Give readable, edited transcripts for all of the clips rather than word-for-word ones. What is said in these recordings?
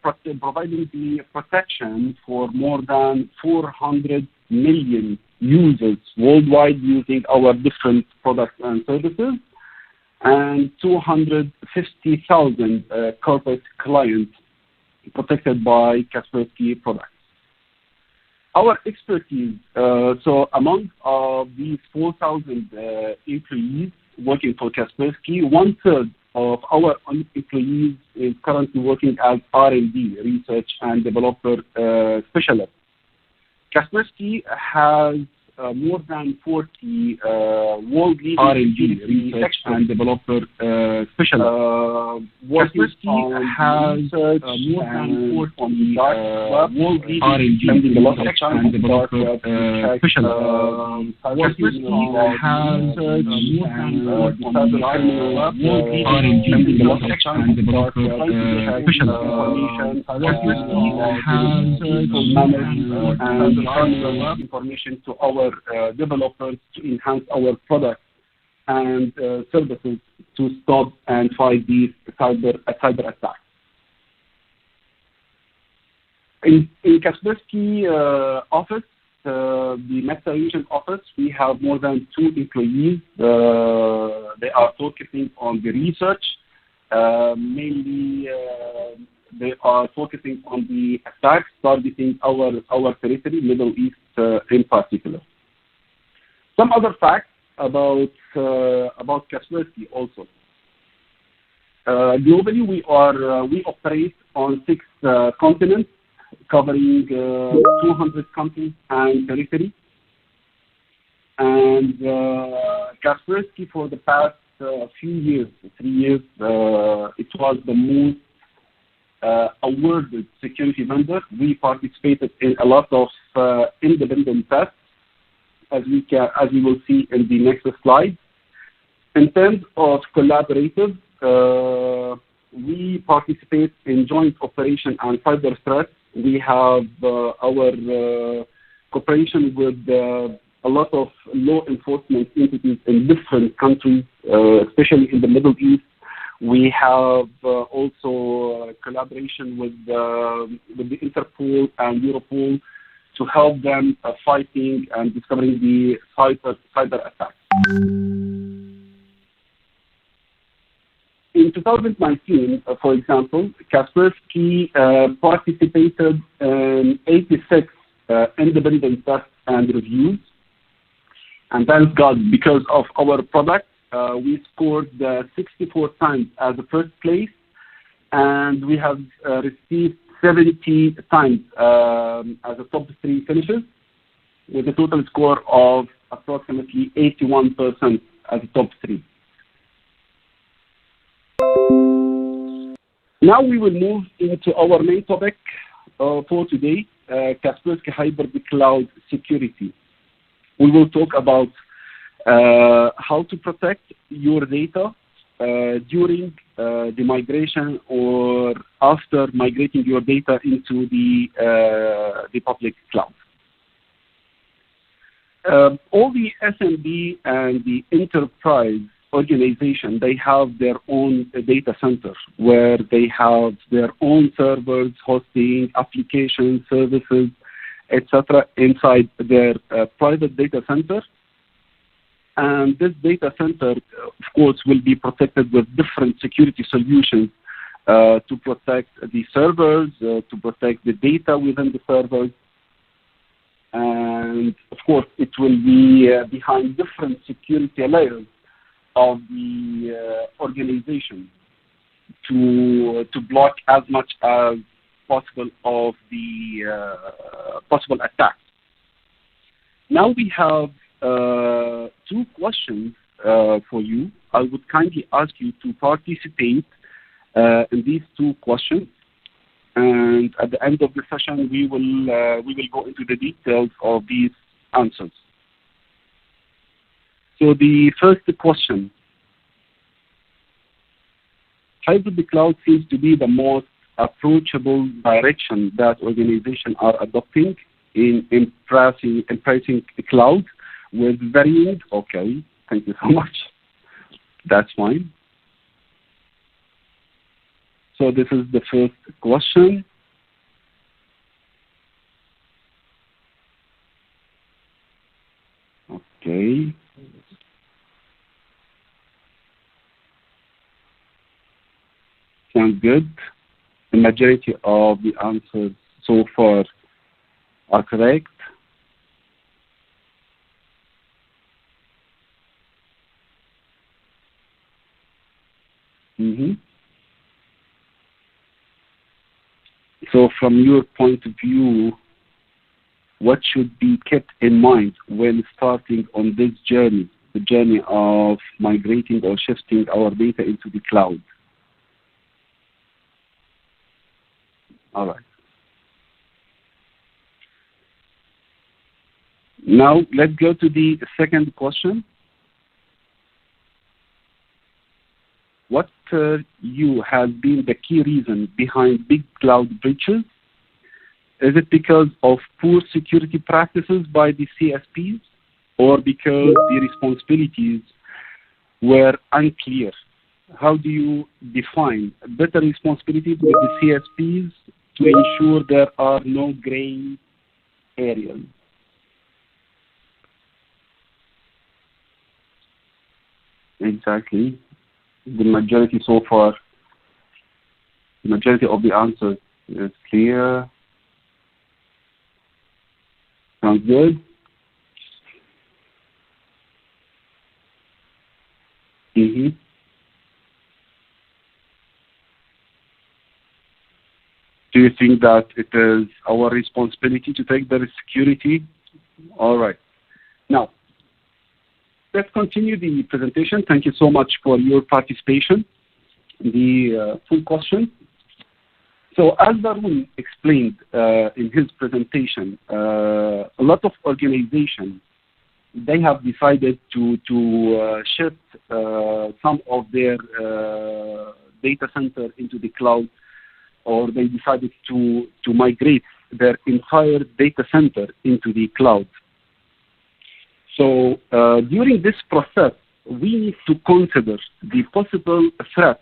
providing the protection for more than 400 million users worldwide using our different products and services, and 250,000 corporate clients protected by Kaspersky products. Our expertise, so among these 4,000 employees working for Kaspersky, 1/3 of our employees is currently working as R&D, research and developer specialists. Kaspersky has more than 40 world-leading R&D, research and developer specialists. Kaspersky has more than 40 world-leading R&D, research and developer specialists. Kaspersky has more than 40 world-leading R&D, research and developer specialists. Kaspersky has information to our developers to enhance our products and services to stop and fight these cyber attacks. In Kaspersky office, the Meta region office, we have more than 2 employees. They are focusing on the research. Mainly, they are focusing on the attacks targeting our territory, Middle East in particular. Some other facts about Kaspersky also. Globally, we operate on 6 continents, covering 200 countries and territories. And Kaspersky, for the past few years, 3 years, it was the most awarded security vendor. We participated in a lot of independent tests, as we will see in the next slide. In terms of collaborators, we participate in joint operation and cyber threats. We have our cooperation with a lot of law enforcement entities in different countries, especially in the Middle East. We have also collaboration with the Interpol and Europol to help them fighting and discovering the cyber attacks. In 2019, for example, Kaspersky participated in 86 independent tests and reviews. And thank God, because of our product, we scored 64 times as the first place, and we have received 70 times as a top 3 finishes, with a total score of approximately 81% as a top 3. Now we will move into our main topic for today, Kaspersky Hybrid Cloud Security. We will talk about how to protect your data during the migration or after migrating your data into the public cloud. All the SMB and the enterprise organization, they have their own data center where they have their own servers, hosting, applications, services, etc. inside their private data center. And this data center, of course, will be protected with different security solutions to protect the servers, to protect the data within the servers. And, of course, it will be behind different security layers of the organization to block as much as possible of the possible attacks. Now we have 2 questions for you. I would kindly ask you to participate in these 2 questions, and at the end of the session, we will go into the details of these answers. So the first question: hybrid cloud seems to be the most approachable direction that organizations are adopting in pricing the cloud with varying. Okay, thank you so much. That's fine. So So this is the first question. Okay. Sounds good. The majority of the answers so far are correct. So from your point of view, what should be kept in mind when starting on this journey, the journey of migrating or shifting our data into the cloud? All right. Now let's go to the second question. What you has been the key reason behind big cloud breaches? Is it because of poor security practices by the CSPs, or because the responsibilities were unclear? How do you define better responsibilities with the CSPs to ensure there are no gray areas? Exactly. The majority so far, the majority of the answers is clear. Sounds good. Do you think that it is our responsibility to take the security? All right. Now, let's continue the presentation. Thank you so much for your participation in the full question. So as Darwin explained in his presentation, a lot of organizations, they have decided to shift some of their data center into the cloud, or they decided to migrate their entire data center into the cloud. So during this process, we need to consider the possible threats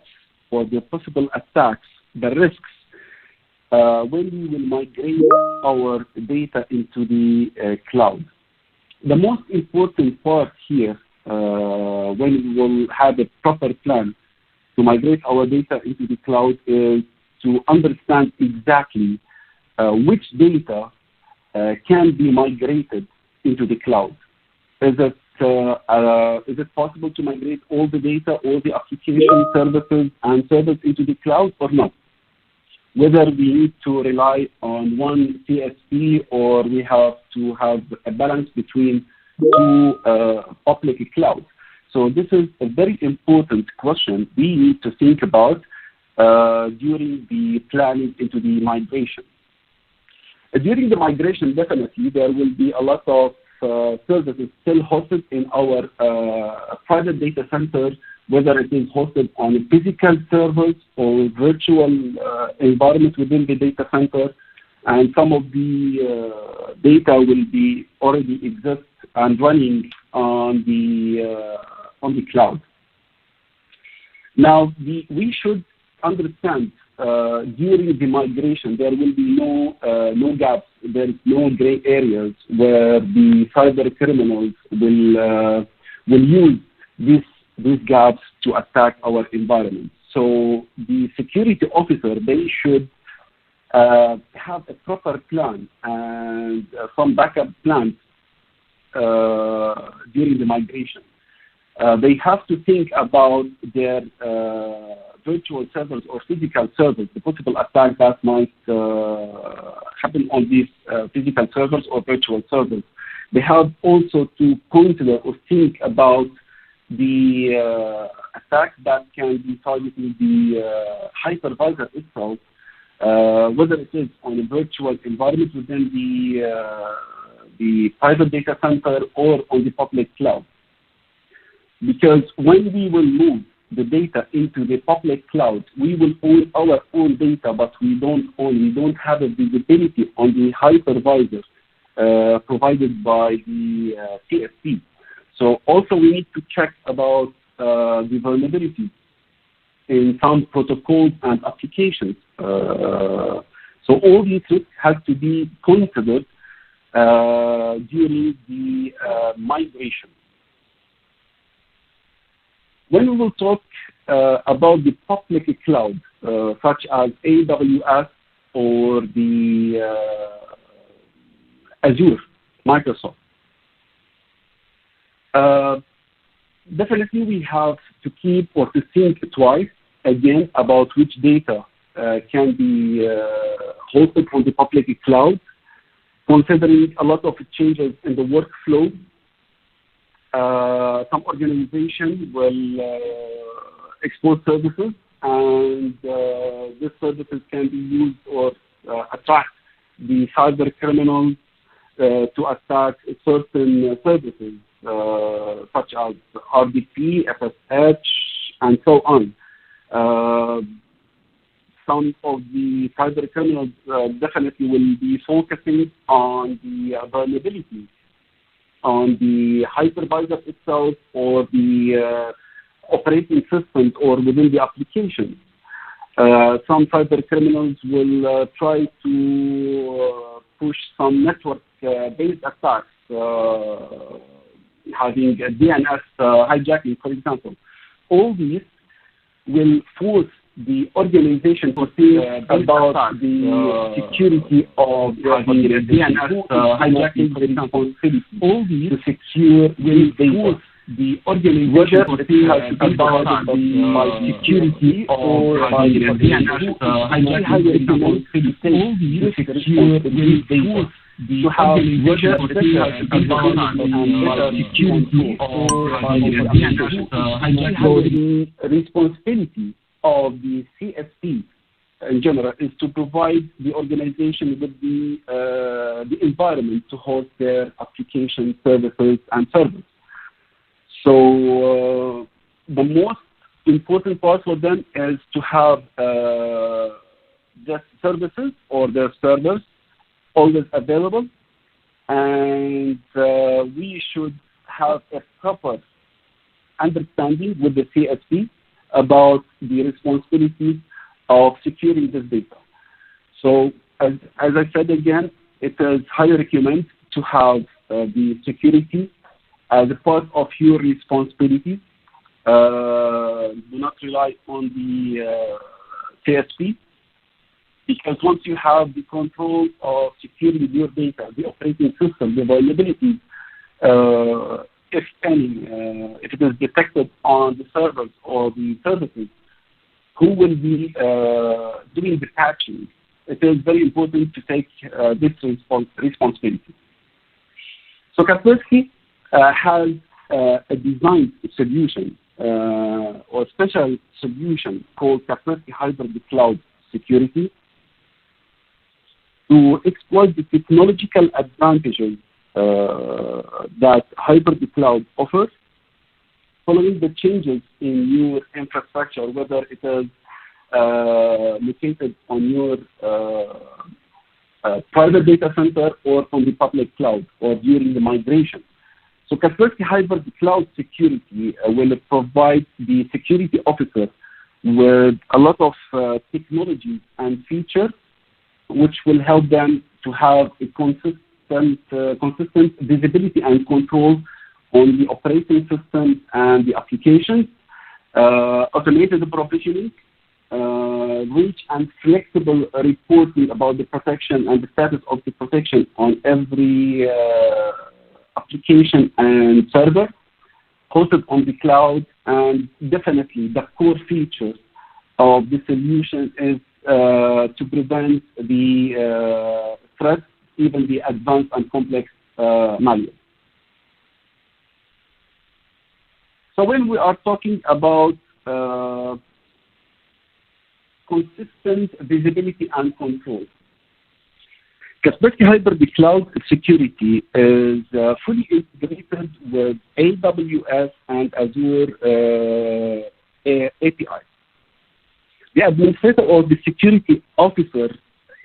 or the possible attacks, the risks, when we will migrate our data into the cloud. The most important part here, when we will have a proper plan to migrate our data into the cloud, is to understand exactly which data can be migrated into the cloud. Is it possible to migrate all the data, all the application services and servers into the cloud or not? Whether we need to rely on one CSP or we have to have a balance between two public clouds. So this is a very important question we need to think about during the planning into the migration. During the migration, definitely there will be a lot of services still hosted in our private data center, whether it is hosted on physical servers or virtual environment within the data center, and some of the data will be already exist and running on the cloud. Now, we should understand during the migration there will be no gaps, there is no gray areas where the cyber criminals will use these gaps to attack our environment. So the security officer, they should have a proper plan and some backup plans during the migration. They have to think about their virtual servers or physical servers, the possible attack that might happen on these physical servers or virtual servers. They have also to consider or think about the attack that can be targeting the hypervisor itself, whether it is on a virtual environment within the private data center or on the public cloud. Because when we will move the data into the public cloud, we will own our own data, but we don't have a visibility on the hypervisor provided by the CSP. So also we need to check about the vulnerabilities in some protocols and applications. So all these risks have to be considered during the migration. When we will talk about the public cloud, such as AWS or the Azure, Microsoft, definitely we have to keep or to think twice again about which data can be hosted on the public cloud, considering a lot of changes in the workflow. Some organizations will export services, and these services can be used or attract the cyber criminals to attack certain services, such as RDP, FSH, and so on. Some of the cyber criminals definitely will be focusing on the vulnerabilities on the hypervisor itself or the operating system or within the application. Some cyber criminals will try to push some network-based attacks, having a DNS hijacking, for example. All these will force the organization to think about the security of having a DNS hijacking, for example. All these to secure will force the organization to think about the security or having a DNS hijacking, all these to secure will force to have better security or the responsibility of the CSP in general is to provide the organization with the environment to host their application services and servers. So the most important part for them is to have their services or their servers always available, and we should have a proper understanding with the CSP about the responsibilities of securing this data. So as I said again, it is highly recommended to have the security as a part of your responsibilities. Do not rely on the CSP, because once you have the control of securing your data, the operating system, the vulnerabilities, if any, if it is detected on the servers or the services, who will be doing the patching? It is very important to take this responsibility. So Kaspersky has a design solution or special solution called Kaspersky Hybrid Cloud Security to exploit the technological advantages that hybrid cloud offers, following the changes in your infrastructure, whether it is located on your private data center or on the public cloud or during the migration. So Kaspersky Hybrid Cloud Security will provide the security officer with a lot of technologies and features which will help them to have a consistent visibility and control on the operating system and the applications, automated provisioning, rich and flexible reporting about the protection and the status of the protection on every application and server hosted on the cloud. And definitely the core features of the solution is to prevent the threats, even the advanced and complex malware. So when we are talking about consistent visibility and control, Kaspersky Hybrid Cloud Security is fully integrated with AWS and Azure APIs. The administrator or the security officer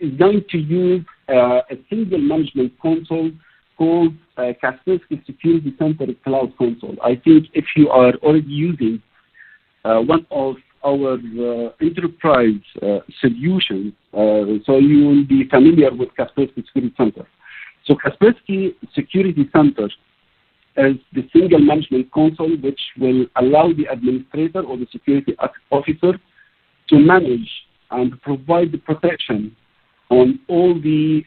is going to use a single management console called Kaspersky Security Center Cloud Console. I think if you are already using one of our enterprise solution. So you will be familiar with Kaspersky Security Center. So Kaspersky Security Center is the single management console which will allow the administrator or the security officer to manage and provide the protection on all the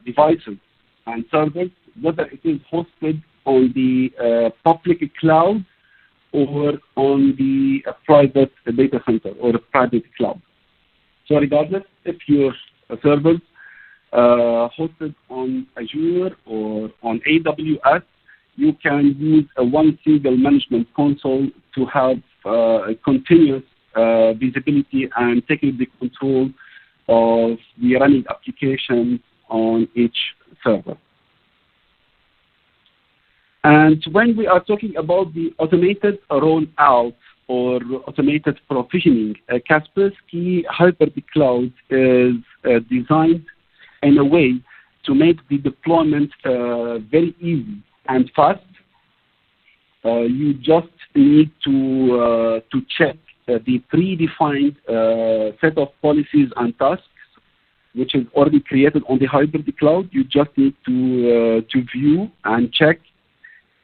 devices and servers, whether it is hosted on the public cloud or on the private data center or a private cloud. So regardless if your servers hosted on Azure or on AWS, you can use one single management console to have a continuous visibility and taking the control of the running applications on each server. And when we are talking about the automated rollout or automated provisioning, Kaspersky Hybrid Cloud is designed in a way to make the deployment very easy and fast. You just need to check the predefined set of policies and tasks, which is already created on the hybrid cloud. You just need to view and check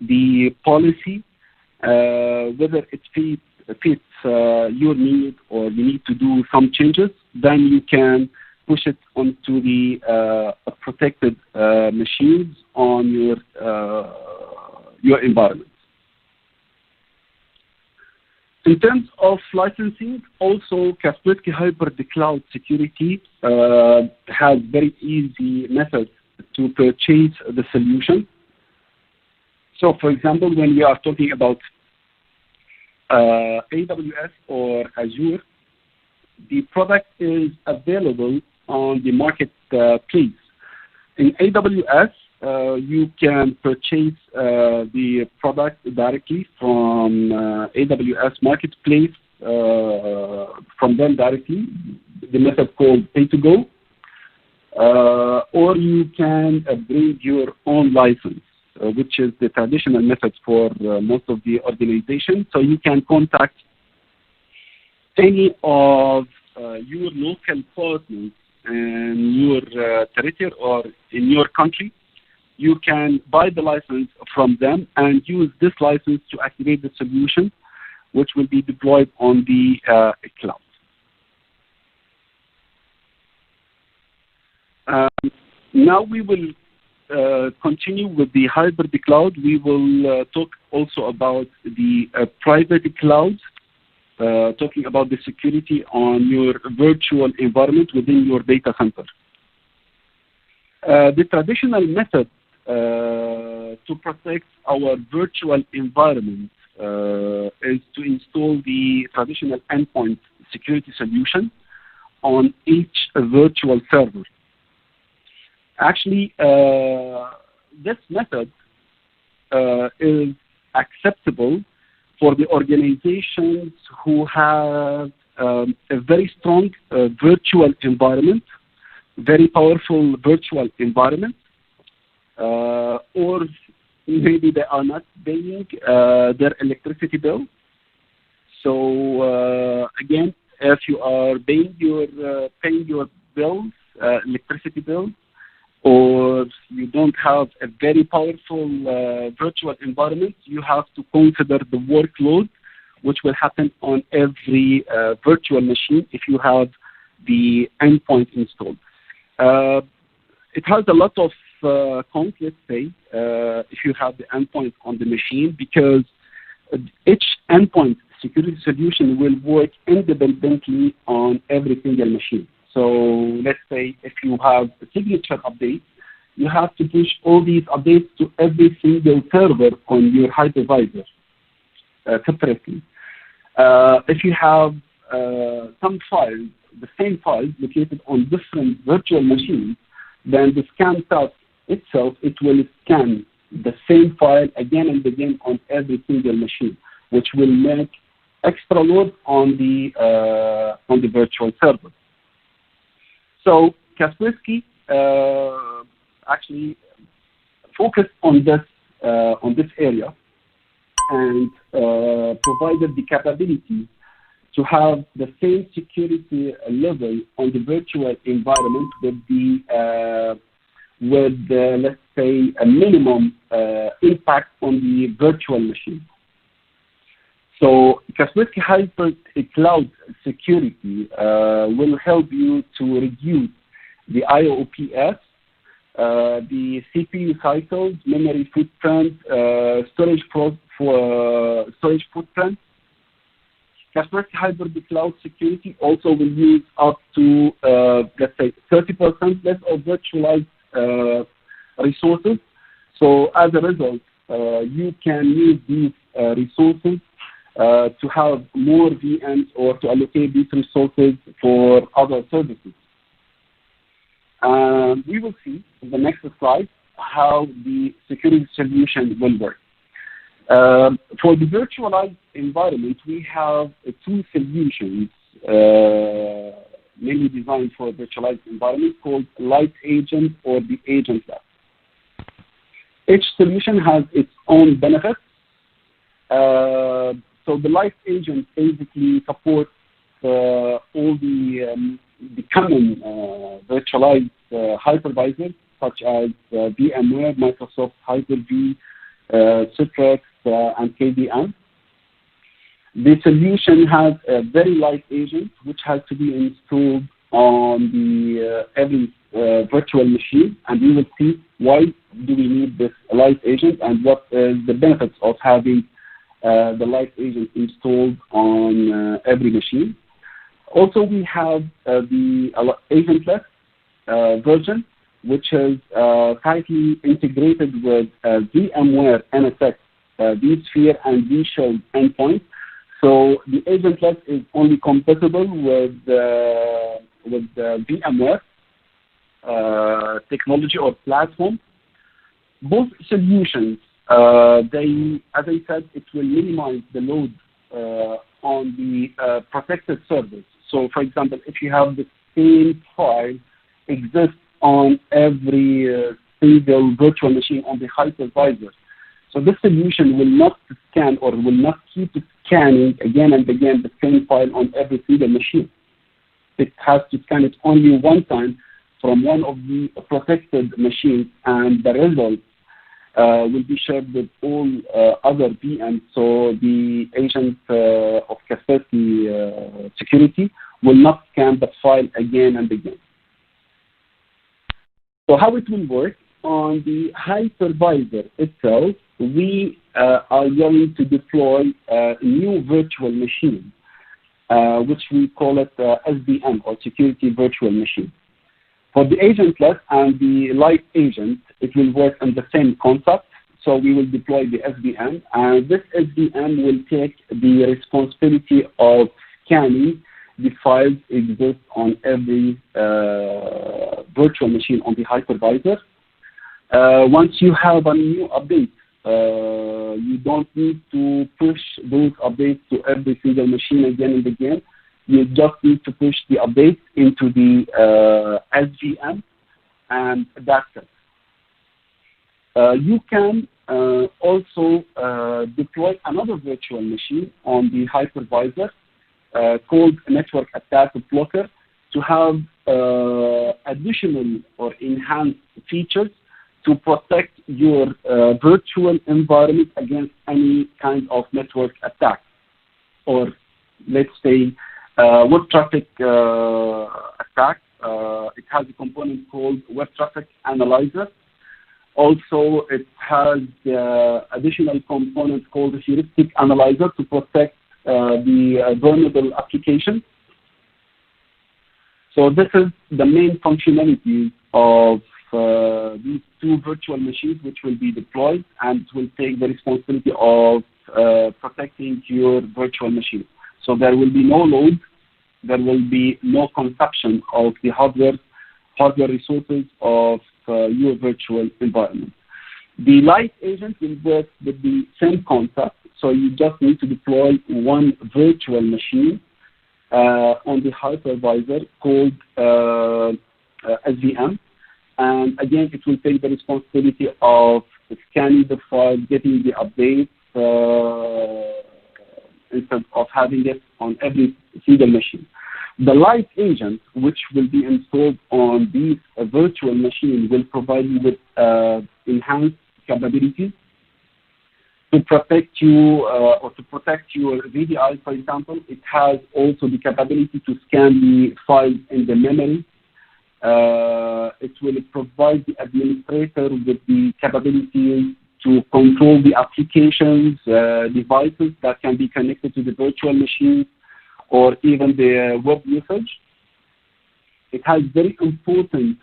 the policy, whether it fits your need or you need to do some changes. Then you can push it onto the protected machines on your environment. In terms of licensing, also Kaspersky Hybrid Cloud Security has very easy methods to purchase the solution. So, for example, when we are talking about AWS or Azure, the product is available on the marketplace. In AWS, you can purchase the product directly from AWS Marketplace, from them directly, the method called pay-to-go, or you can bring your own license, which is the traditional method for most of the organizations. So you can contact any of your local partners in your territory or in your country. You can buy the license from them and use this license to activate the solution, which will be deployed on the cloud. Now we will continue with the hybrid cloud. We will talk also about the private cloud, talking about the security on your virtual environment within your data center. The traditional method to protect our virtual environment is to install the traditional endpoint security solution on each virtual server. Actually, this method is acceptable for the organizations who have a very strong virtual environment, very powerful virtual environment, or maybe they are not paying their electricity bill. So again, if you are paying your bills, electricity bill, or you don't have a very powerful virtual environment, you have to consider the workload which will happen on every virtual machine if you have the endpoint installed. It has a lot of cons, let's say, if you have the endpoint on the machine, because each endpoint security solution will work independently on every single machine. So let's say if you have a signature update, you have to push all these updates to every single server on your hypervisor separately. If you have some files, the same files located on different virtual machines, then the scan task itself, it will scan the same file again and again on every single machine, which will make extra load on the virtual server. So Kaspersky actually focused on this area and provided the capability to have the same security level on the virtual environment with let's say, a minimum impact on the virtual machine. So Kaspersky Hybrid Cloud Security will help you to reduce the IOPS, the CPU cycles, memory footprint, storage footprint. Kaspersky Hybrid Cloud Security also will use up to, let's say, 30% less of virtualized resources. So as a result, you can use these resources to have more VMs or to allocate these resources for other services. We will see in the next slide how the security solution will work. For the virtualized environment, we have two solutions mainly designed for a virtualized environment called Light Agent or the Agent Lab. Each solution has its own benefits. So the Light Agent basically supports all the common virtualized hypervisors such as VMware, Microsoft Hyper-V, Citrix, and KVM. The solution has a very light agent which has to be installed on the every virtual machine, and we will see why do we need this light agent and what is the benefits of having the light agent installed on every machine. Also, we have the agentless version, which is tightly integrated with VMware NSX, vSphere, and vShield endpoints. So the agentless is only compatible with VMware technology or platform. Both solutions, they, as I said, it will minimize the load on the protected servers. So, for example, if you have the same file exist on every single virtual machine on the hypervisor, so this solution will not scan or will not keep scanning again and again the same file on every single machine. It has to scan it only one time from one of the protected machines, and the results will be shared with all other VMs. So the agent of Kaspersky security will not scan the file again and again. So how it will work on the hypervisor itself, we are going to deploy a new virtual machine, which we call it SVM or Security Virtual Machine. For the agentless and the light agent, it will work on the same concept. So we will deploy the SVM, and this SVM will take the responsibility of scanning the files exist on every virtual machine on the hypervisor. Once you have a new update, you don't need to push those updates to every single machine again and again. You just need to push the update into the SVM, and that's it. You can also deploy another virtual machine on the hypervisor called Network Attack Blocker to have additional or enhanced features to protect your virtual environment against any kind of network attack, or let's say web traffic attack. It has a component called Web Traffic Analyzer. Also, it has additional components called the Heuristic Analyzer to protect the vulnerable applications. So this is the main functionalities of these two virtual machines which will be deployed, and will take the responsibility of protecting your virtual machine. So there will be no load, there will be no consumption of the hardware resources of your virtual environment. The light agent will work with the same concept, so you just need to deploy one virtual machine on the hypervisor called SVM, and again it will take the responsibility of scanning the file, getting the updates, instead of having it on every single machine. The light agent, which will be installed on these virtual machines, will provide you with enhanced capabilities to protect you or to protect your VDI, for example. It has also the capability to scan the files in the memory. It will provide the administrator with the capability to control the applications, devices that can be connected to the virtual machine or even the web usage. It has very important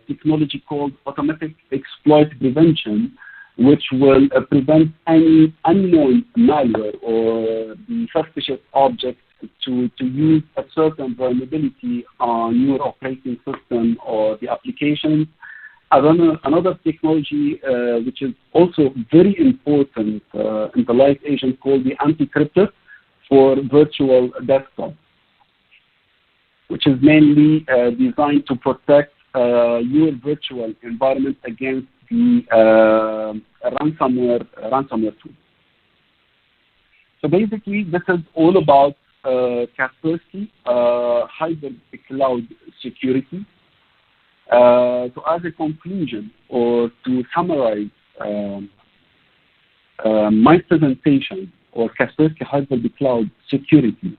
technology called automatic exploit prevention, which will prevent any unknown malware or the suspicious object to use a certain vulnerability on your operating system or the application. Another technology which is also very important in the light agent called the anti-crypto for virtual desktop, which is mainly designed to protect your virtual environment against the ransomware tool. So basically, this is all about Kaspersky hybrid cloud security. So as a conclusion, or to summarize my presentation, or Kaspersky hybrid cloud security.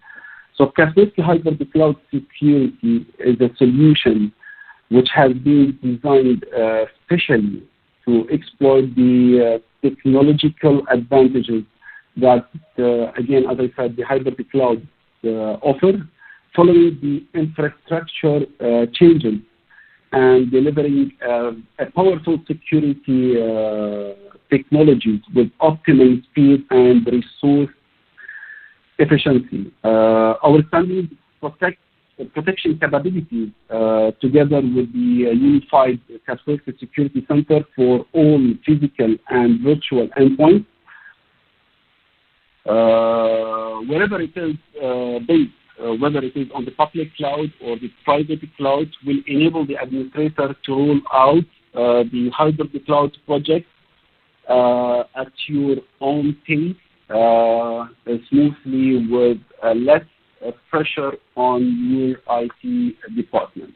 So Kaspersky hybrid cloud security is a solution which has been designed specially to exploit the technological advantages that, again, as I said, the hybrid cloud offer, following the infrastructure changes and delivering a powerful security technologies with optimum speed and resource efficiency. Our standard protection capabilities, together with the unified Kaspersky Security Center for all physical and virtual endpoints, wherever it is based, whether it is on the public cloud or the private cloud, will enable the administrator to roll out the hybrid cloud project at your own pace, smoothly, with less pressure on your IT department.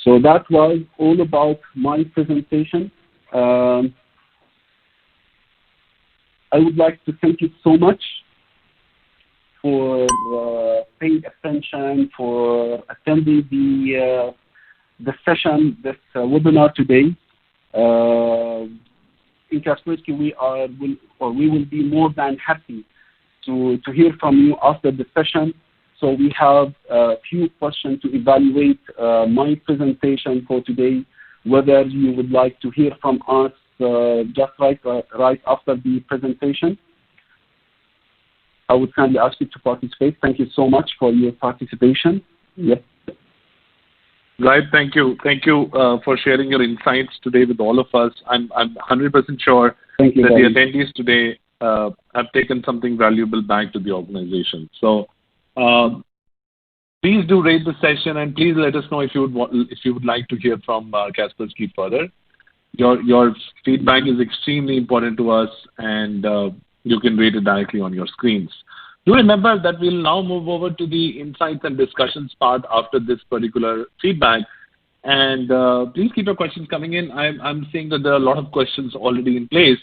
So that was all about my presentation. I would like to thank you so much for paying attention, for attending the session, this webinar today. In Kaspersky, we will be more than happy to hear from you after the session. So we have a few questions to evaluate my presentation for today, whether you would like to hear from us just right after the presentation. I would kindly ask you to participate. Thank you so much for your participation. Yes. Right, thank you. Thank you for sharing your insights today with all of us. I'm 100% sure that the attendees today have taken something valuable back to the organization. So please do rate the session, and please let us know if you would like to hear from Kaspersky further. Your feedback is extremely important to us, and you can rate it directly on your screens. Do remember that we'll now move over to the insights and discussions part after this particular feedback. And please keep your questions coming in. I'm seeing that there are a lot of questions already in place.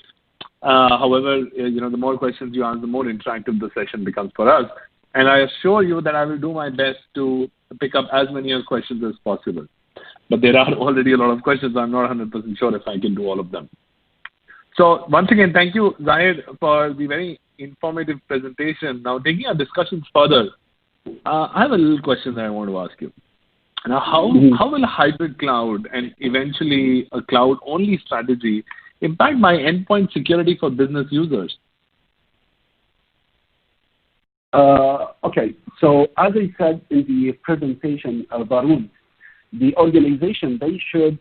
However, the more questions you ask, the more interactive the session becomes for us. And I assure you that I will do my best to pick up as many questions as possible. But there are already a lot of questions. I'm not 100% sure if I can do all of them. So once again, thank you, Zahid, for the very informative presentation. Now, taking our discussions further, I have a little question that I want to ask you. Now, how will a hybrid cloud and eventually a cloud-only strategy impact my endpoint security for business users? Okay, so as I said in the presentation, Varun, the organization, they should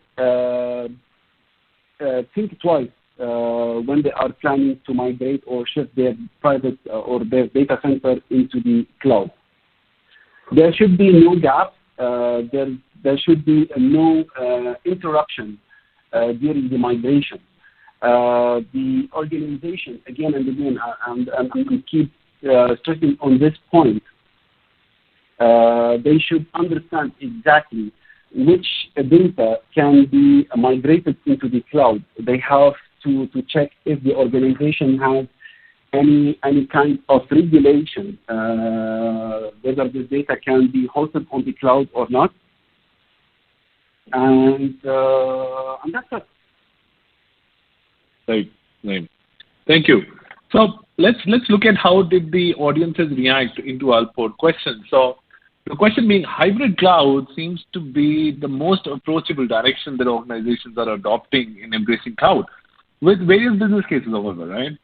think twice when they are planning to migrate or shift their private or their data center into the cloud. There should be no gap. There should be no interruption during the migration. The organization, again and again, and keep stressing on this point. They should understand exactly which data can be migrated into the cloud. They have to check if the organization has any kind of regulation, whether the data can be hosted on the cloud or not. And that's it. Right. Thank you. So let's look at how did the audiences react into our poll question. So the question being, hybrid cloud seems to be the most approachable direction that organizations are adopting in embracing cloud, with various business cases, however, right?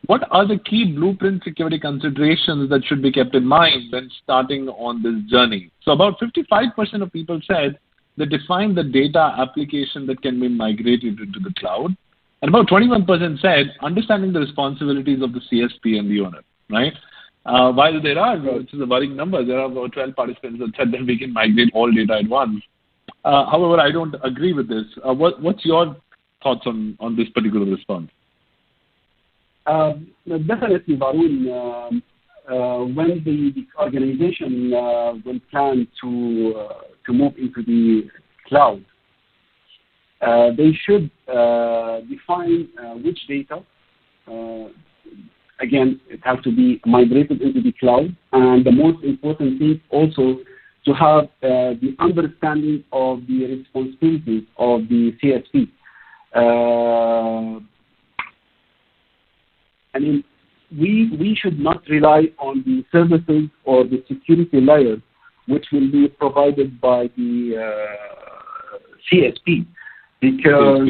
What are the key blueprint security considerations that should be kept in mind when starting on this journey? So about 55% of people said they define the data application that can be migrated into the cloud. And about 21% said understanding the responsibilities of the CSP and the owner, right? While there are, which is a worrying number, there are about 12 participants that said that we can migrate all data at once. However, I don't agree with this. What's your thoughts on this particular response? Definitely, Varun. When the organization will plan to move into the cloud, they should define which data. Again, it has to be migrated into the cloud, and the most important thing also to have the understanding of the responsibilities of the CSP. I mean, we should not rely on the services or the security layer which will be provided by the CSP, because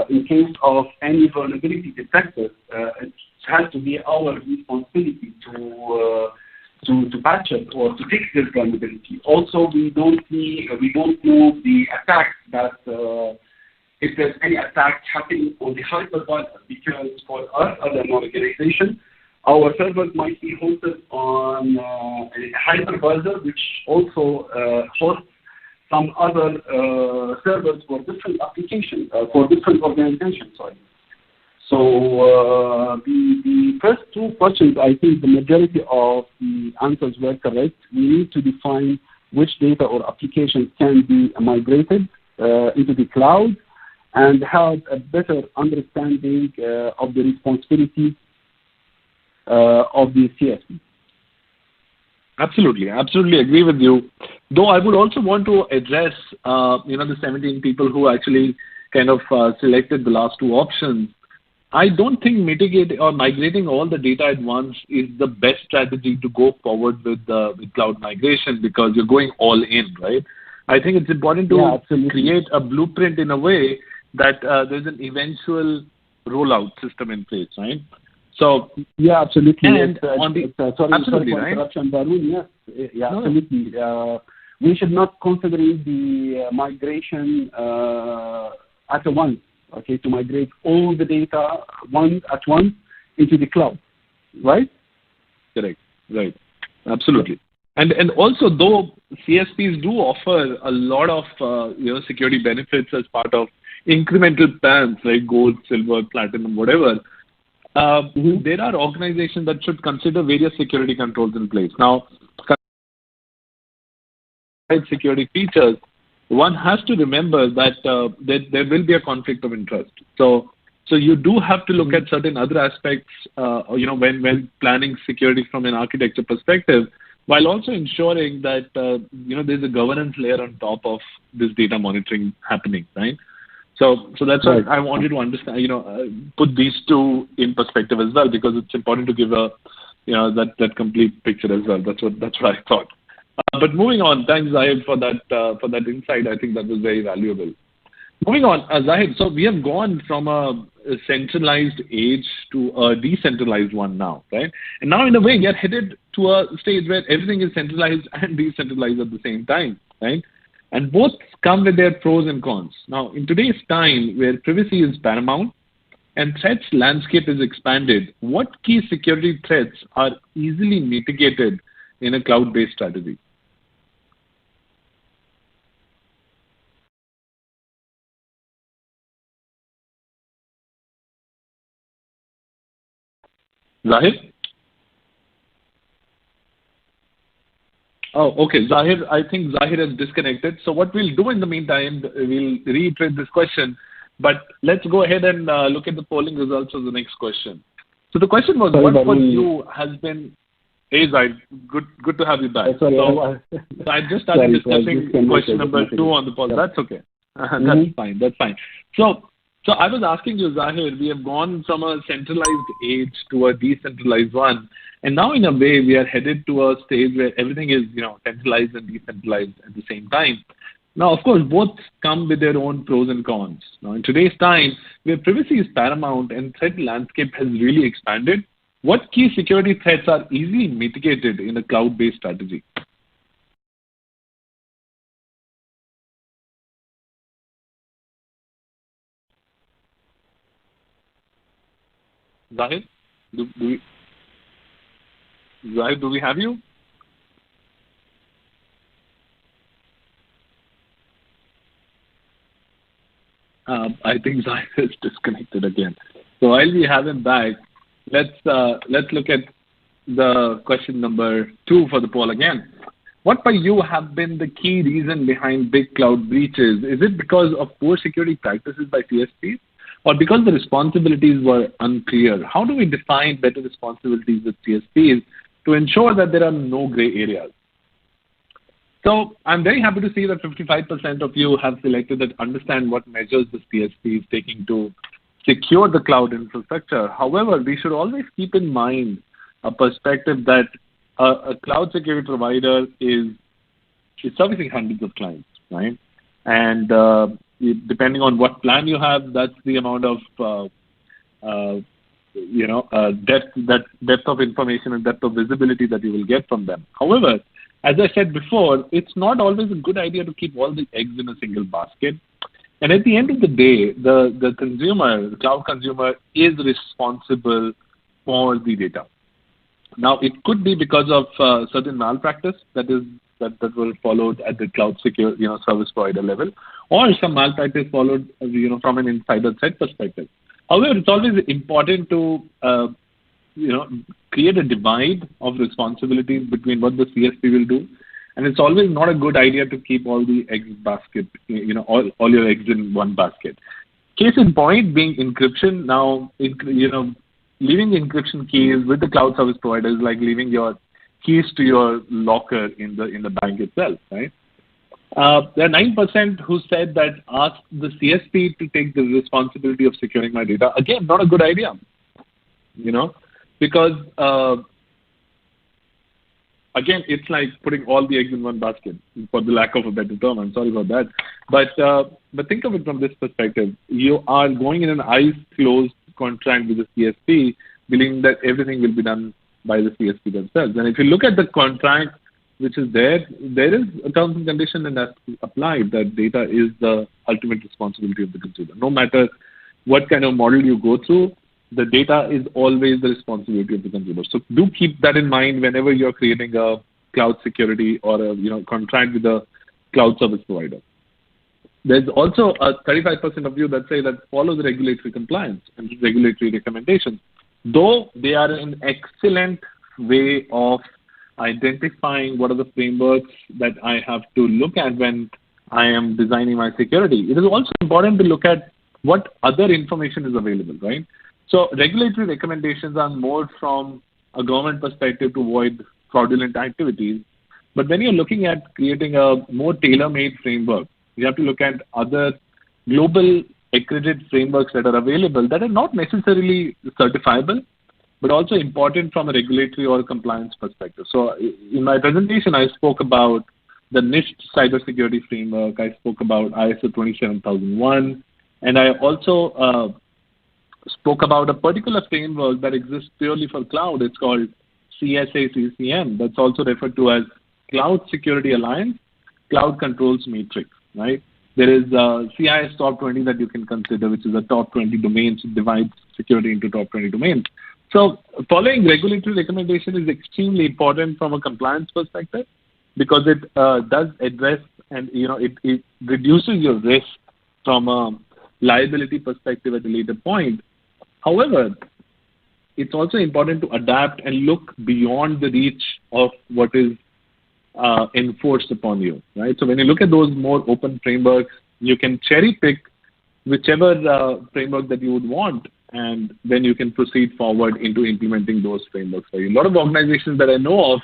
in case of any vulnerability detected, it has to be our responsibility to patch it or to fix this vulnerability. Also, we don't know the attacks that if there's any attack happening on the hypervisor, because for us as an organization, our servers might be hosted on a hypervisor, which also hosts some other servers for different applications, for different organizations. Sorry. So the first two questions, I think the majority of the answers were correct. We need to define which data or applications can be migrated into the cloud, and have a better understanding of the responsibility of the CSP. Absolutely agree with you. Though I would also want to address, the 17 people who actually kind of selected the last two options. I don't think mitigating or migrating all the data at once is the best strategy to go forward with cloud migration, because you're going all in, right? I think it's important to create a blueprint in a way that there's an eventual rollout system in place, right? So yeah, absolutely. And sorry for interruption, Varun. Yes, yeah, no. Absolutely. We should not consider the migration at once. Okay, to migrate all the data at once into the cloud, right? Correct. Right. Absolutely. And also, though CSPs do offer a lot of security benefits as part of incremental plans like gold, silver, platinum, whatever, there are organizations that should consider various security controls in place. Now, security features, one has to remember that there will be a conflict of interest. So you do have to look at certain other aspects, when planning security from an architecture perspective, while also ensuring that there's a governance layer on top of this data monitoring happening, right? So that's why I wanted to understand, put these two in perspective as well, because it's important to give a that complete picture as well. That's what I thought. But moving on, thanks Zahid for that insight. I think that was very valuable. Moving on, Zahid, so we have gone from a centralized age to a decentralized one now, right? And now in a way we are headed to a stage where everything is centralized and decentralized at the same time, right? And both come with their pros and cons. Now, in today's time where privacy is paramount and threats landscape is expanded, what key security threats are easily mitigated in a cloud-based strategy? Zahid? Oh, okay. Zahir, I think Zahir has disconnected. So what we'll do in the meantime, we'll reiterate this question, but let's go ahead and look at the polling results of the next question. So the question was, what for you has been... Hey, Zahir, good to have you back. Sorry, so I just started discussing question number 2 on the poll. That's okay. That's fine. So I was asking you, Zahir, we have gone from a centralized age to a decentralized one. And now, in a way, we are headed to a stage where everything is, centralized and decentralized at the same time. Now, of course, both come with their own pros and cons. Now, in today's time, where privacy is paramount and threat landscape has really expanded, what key security threats are easily mitigated in a cloud-based strategy? Zahir, do we have you? I think Zahir is disconnected again. So while we have him back, let's look at the question number 2 for the poll again. What by you have been the key reason behind big cloud breaches? Is it because of poor security practices by CSPs, or because the responsibilities were unclear? How do we define better responsibilities with CSPs to ensure that there are no gray areas? So I'm very happy to see that 55% of you have selected that understand what measures the CSP is taking to secure the cloud infrastructure. However, we should always keep in mind a perspective that a cloud security provider is servicing hundreds of clients, right? And depending on what plan you have, that's the amount of depth of information and depth of visibility that you will get from them. However, as I said before, it's not always a good idea to keep all the eggs in a single basket. And at the end of the day, the consumer, the cloud consumer, is responsible for the data. Now, it could be because of certain malpractice that was followed at the cloud secure, service provider level, or some malpractice followed, from an insider threat perspective. However, it's always important to, create a divide of responsibilities between what the CSP will do, and it's always not a good idea to keep all the eggs basket, all your eggs in one basket. Case in point being encryption. Now, leaving encryption keys with the cloud service provider is like leaving your keys to your locker in the bank itself, right? There are 9% who said that ask the CSP to take the responsibility of securing my data. Again, not a good idea, because again, it's like putting all the eggs in one basket, for the lack of a better term. I'm sorry about that. But think of it from this perspective. You are going in an eyes-closed contract with the CSP, believing that everything will be done by the CSP themselves. And if you look at the contract which is there is a terms and condition and that's applied that data is the ultimate responsibility of the consumer. No matter what kind of model you go through, the data is always the responsibility of the consumer. So do keep that in mind whenever you're creating a cloud security or a contract with a cloud service provider. There's also a 35% of you that say that follow the regulatory compliance and regulatory recommendations, though they are an excellent way of identifying what are the frameworks that I have to look at when I am designing my security. It is also important to look at what other information is available, right? So regulatory recommendations are more from a government perspective to avoid fraudulent activities. But when you're looking at creating a more tailor-made framework, you have to look at other global accredited frameworks that are available that are not necessarily certifiable, but also important from a regulatory or compliance perspective. So in my presentation, I spoke about the NIST cybersecurity framework. I spoke about ISO 27001. And I also spoke about a particular framework that exists purely for cloud. It's called CSA-CCM. That's also referred to as Cloud Security Alliance Cloud Controls Matrix, right? There is CIS Top 20 that you can consider, which is a top 20 domains. It divides security into top 20 domains. So following regulatory recommendation is extremely important from a compliance perspective because it does address and it reduces your risk from a liability perspective at a later point. However, it's also important to adapt and look beyond the reach of what is enforced upon you, right? So when you look at those more open frameworks, you can cherry pick whichever framework that you would want, and then you can proceed forward into implementing those frameworks. So a lot of organizations that I know of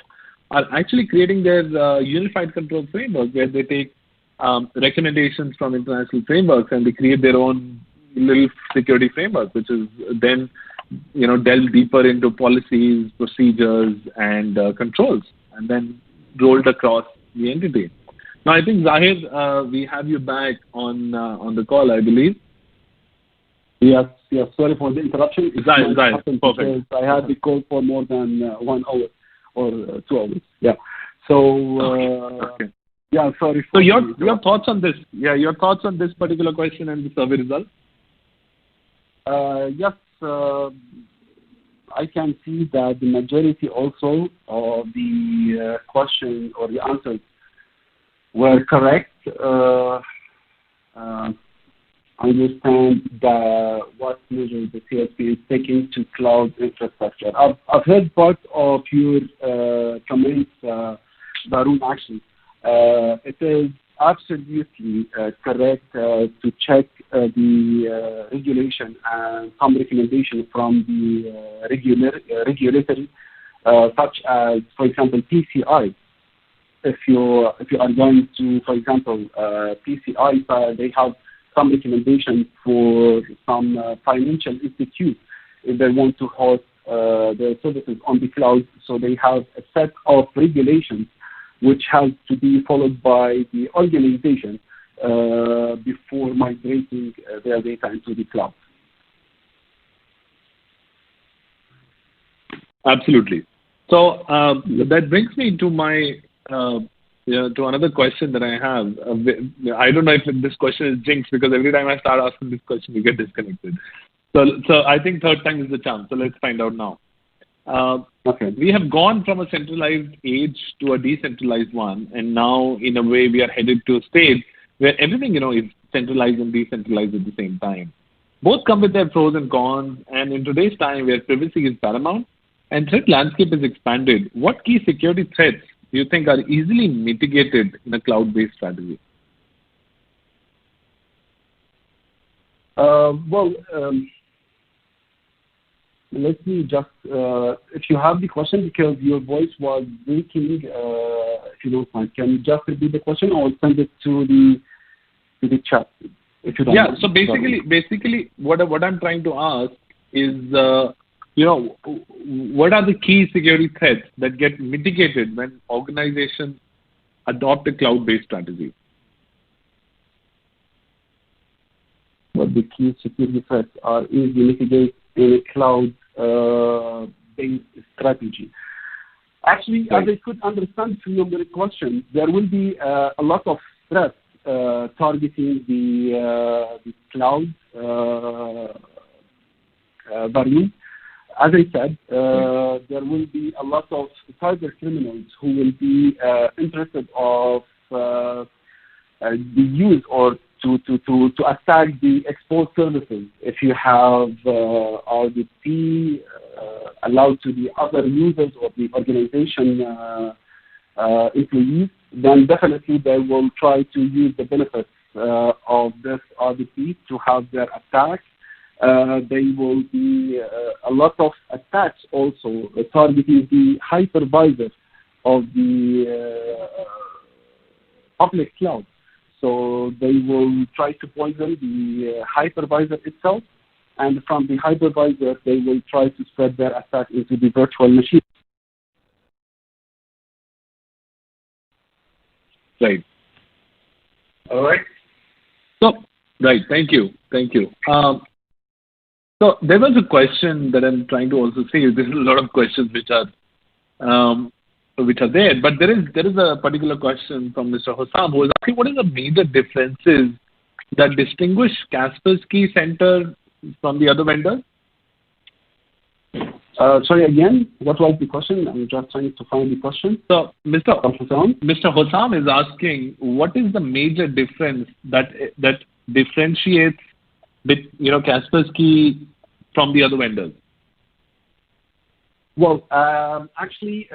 are actually creating their unified control framework, where they take recommendations from international frameworks and they create their own little security framework, which is then delve deeper into policies, procedures, and controls, and then rolled across the entity. Now, I think Zahir, we have you back on the call, I believe. Yes. Sorry for the interruption. Zahir, perfect. I had the call for more than 1 hour or 2 hours. Yeah. So. Okay. Yeah. Sorry. So your thoughts on this? Yeah, your thoughts on this particular question and the survey result? Yes. I can see that the majority also of the question or the answers were correct. Understand what measures the CSP is taking to cloud infrastructure. I've heard part of your comments, Barun, actually. It is absolutely correct to check the regulation and some recommendation from the regulatory, such as, for example, PCI. If you are going to, for example, PCI, they have some recommendations for some financial institutes if they want to host their services on the cloud. So they have a set of regulations which has to be followed by the organization before migrating their data into the cloud. Absolutely. So that brings me to my to another question that I have. I don't know if this question is jinxed, because every time I start asking this question, we get disconnected. So I think third time is the charm. So let's find out now. Okay. We have gone from a centralized age to a decentralized one, and now in a way we are headed to a stage where everything is centralized and decentralized at the same time. Both come with their pros and cons, and in today's time where privacy is paramount and threat landscape is expanded, what key security threats do you think are easily mitigated in a cloud-based strategy? Let me just, if you have the question, because your voice was breaking, if you don't mind, can you just repeat the question, or send it to the chat, if you don't mind? So basically, what I'm trying to ask is, what are the key security threats that get mitigated when organizations adopt a cloud-based strategy? What the key security threats are easily mitigated in a cloud-based strategy. Actually, as I could understand from your question, there will be a lot of threats targeting the cloud variant. As I said, there will be a lot of cyber criminals who will be interested of the use or to attack the exposed services. If you have RDP allowed to the other users or the organization employees, then definitely they will try to use the benefits of this RDP to have their attack. There will be a lot of attacks also targeting the hypervisor of the public cloud. So they will try to poison the hypervisor itself, and from the hypervisor, they will try to spread their attack into the virtual machine. Right. All right. So, right. Thank you. So there was a question that I'm trying to also say. There's a lot of questions which are there, but there is a particular question from Mr. Hossam, who is asking, what are the major differences that distinguish Kaspersky Center from the other vendors? Sorry, again, what was the question? I'm just trying to find the question. So Mr. Hossam is asking, what is the major difference that differentiates Kaspersky from the other vendors? Well, actually,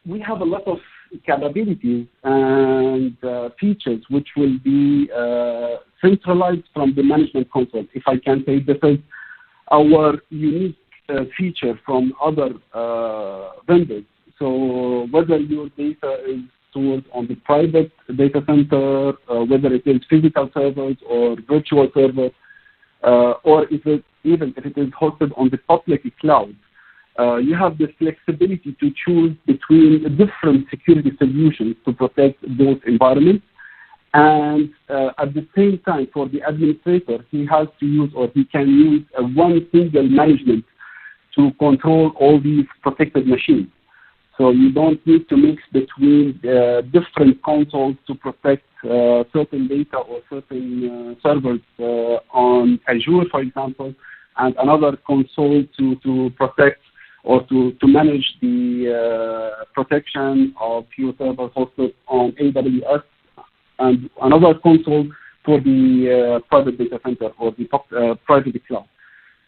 we have a lot of capabilities and features which will be centralized from the management console. If I can say, this is our unique feature from other vendors. So whether your data is stored on the private data center, whether it is physical servers or virtual servers, or even if it is hosted on the public cloud, you have the flexibility to choose between different security solutions to protect those environments. And at the same time, for the administrator, he has to use, or he can use, one single management to control all these protected machines. So you don't need to mix between different consoles to protect certain data or certain servers on Azure, for example, and another console to protect or to manage the protection of your servers hosted on AWS, and another console for the private data center or the private cloud.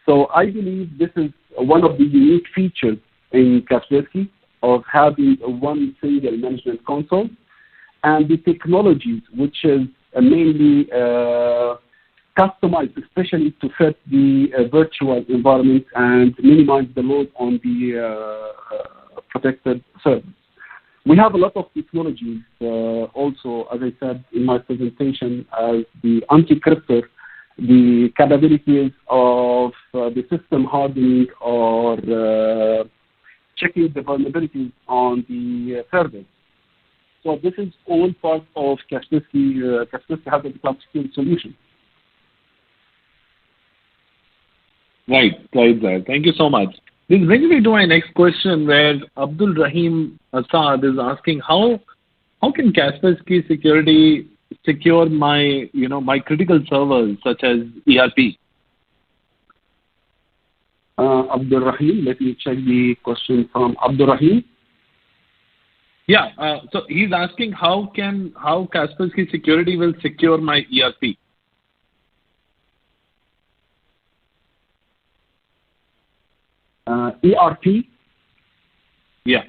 So I believe this is one of the unique features in Kaspersky of having one single management console, and the technologies which is mainly customized especially to fit the virtual environment and minimize the load on the protected servers. We have a lot of technologies also, as I said in my presentation, as the anti-cryptor, the capabilities of the system hardening or checking the vulnerabilities on the servers. So this is all part of Kaspersky Hybrid Cloud Security solution. Right. Thank you so much. This brings me to my next question, where Abdul Rahim Assad is asking how can Kaspersky Security secure my critical servers such as ERP? Abdul Rahim, let me check the question from Abdul Rahim. Yeah. So he's asking how Kaspersky Security will secure my ERP. ERP? Yeah.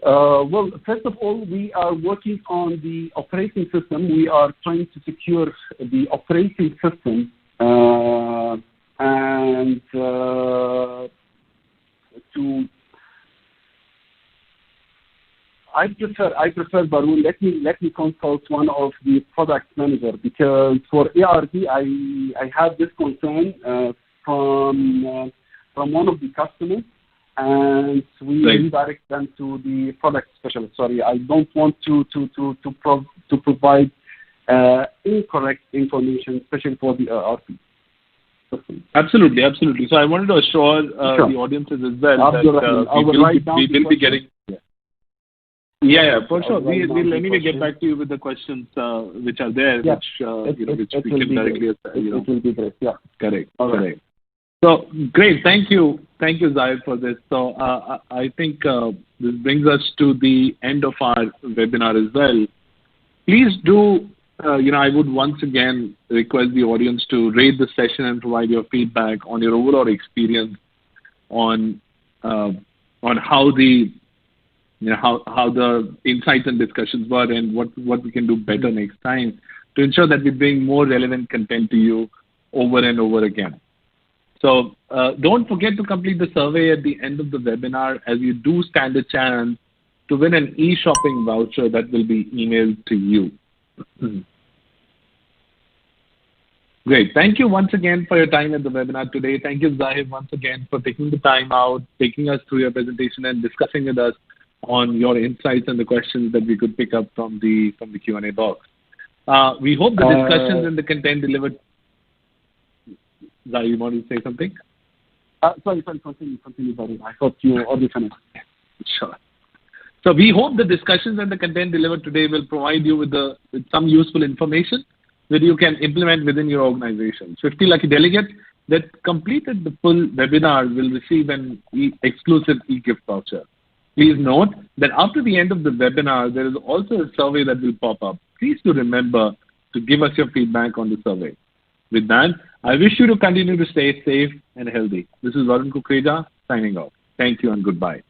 Well, first of all, we are working on the operating system. We are trying to secure the operating system and I prefer Baroon. Let me consult one of the product manager, because for ERP I have this concern from one of the customers, and we redirect them to the product specialist. Sorry, I don't want to provide incorrect information, especially for the ERP system. Absolutely. So I wanted to assure the audiences as well that we will be getting. Yeah, for sure. We'll anyway get back to you with the questions which are there, which we can directly. It will be great. Yeah. Correct. Correct. So great. Thank you, Zahid, for this. So I think this brings us to the end of our webinar as well. Please do. I would once again request the audience to rate the session and provide your feedback on your overall experience on how the how the insights and discussions were, and what we can do better next time to ensure that we bring more relevant content to you over and over again. So don't forget to complete the survey at the end of the webinar, as you do stand a chance to win an e-shopping voucher that will be emailed to you. Great. Thank you once again for your time at the webinar today. Thank you, Zahid, once again for taking the time out, taking us through your presentation and discussing with us on your insights and the questions that we could pick up from the Q&A box. We hope the discussions and the content delivered. Zahid, you want to say something? Sorry, continue, Baru. I thought you already finished. Sure. So we hope the discussions and the content delivered today will provide you with some useful information that you can implement within your organization. 50 lucky delegates that completed the full webinar will receive an exclusive e-gift voucher. Please note that after the end of the webinar, there is also a survey that will pop up. Please do remember to give us your feedback on the survey. With that, I wish you to continue to stay safe and healthy. This is Varun Kukreja. signing off. Thank you and goodbye.